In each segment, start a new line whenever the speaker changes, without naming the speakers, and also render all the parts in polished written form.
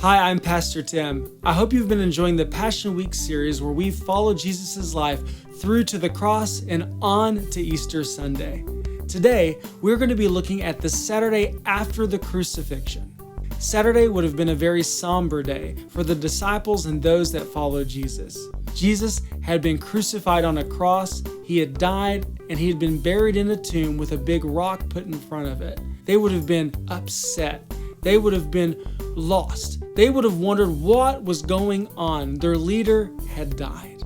Hi, I'm Pastor Tim. I hope you've been enjoying the Passion Week series where we've followed Jesus' life through to the cross and on to Easter Sunday. Today, we're going to be looking at the Saturday after the crucifixion. Saturday would have been a very somber day for the disciples and those that followed Jesus. Jesus had been crucified on a cross, he had died, and he had been buried in a tomb with a big rock put in front of it. They would have been upset. They would have been lost. They would have wondered what was going on. Their leader had died.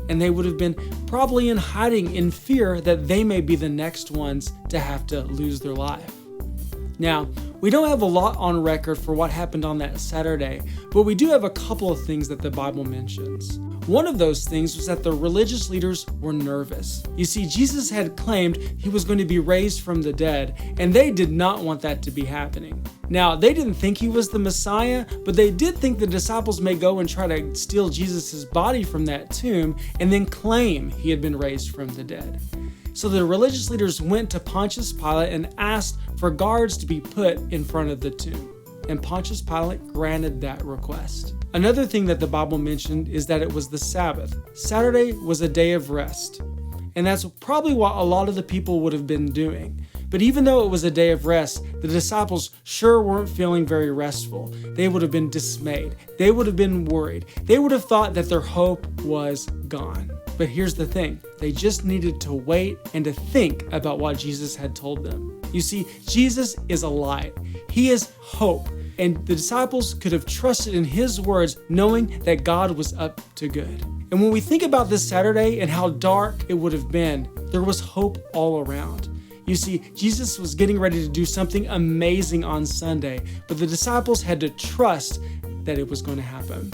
And they would have been probably in hiding in fear that they may be the next ones to have to lose their life. Now, we don't have a lot on record for what happened on that Saturday, but we do have a couple of things that the Bible mentions. One of those things was that the religious leaders were nervous. You see, Jesus had claimed he was going to be raised from the dead, and they did not want that to be happening. Now, they didn't think he was the Messiah, but they did think the disciples may go and try to steal Jesus' body from that tomb and then claim he had been raised from the dead. So the religious leaders went to Pontius Pilate and asked for guards to be put in front of the tomb. And Pontius Pilate granted that request. Another thing that the Bible mentioned is that it was the Sabbath. Saturday was a day of rest. And that's probably what a lot of the people would have been doing. But even though it was a day of rest, the disciples sure weren't feeling very restful. They would have been dismayed. They would have been worried. They would have thought that their hope was gone. But here's the thing. They just needed to wait and to think about what Jesus had told them. You see, Jesus is a light. He is hope. And the disciples could have trusted in his words, knowing that God was up to good. And when we think about this Saturday and how dark it would have been, there was hope all around. You see, Jesus was getting ready to do something amazing on Sunday, but the disciples had to trust that it was going to happen.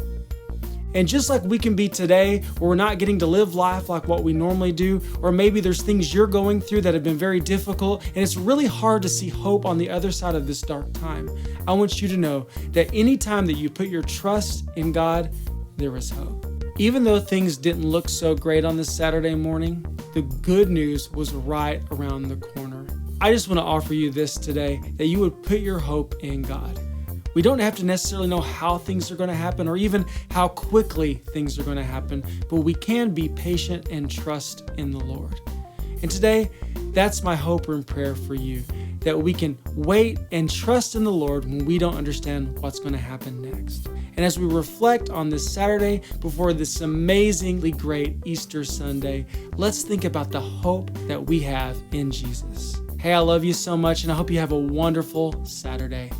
And just like we can be today, where we're not getting to live life like what we normally do, or maybe there's things you're going through that have been very difficult, and it's really hard to see hope on the other side of this dark time. I want you to know that anytime that you put your trust in God, there is hope. Even though things didn't look so great on this Saturday morning, the good news was right around the corner. I just want to offer you this today, that you would put your hope in God. We don't have to necessarily know how things are going to happen or even how quickly things are going to happen, but we can be patient and trust in the Lord. And today, that's my hope and prayer for you, that we can wait and trust in the Lord when we don't understand what's going to happen next. And as we reflect on this Saturday before this amazingly great Easter Sunday, let's think about the hope that we have in Jesus. Hey, I love you so much, and I hope you have a wonderful Saturday.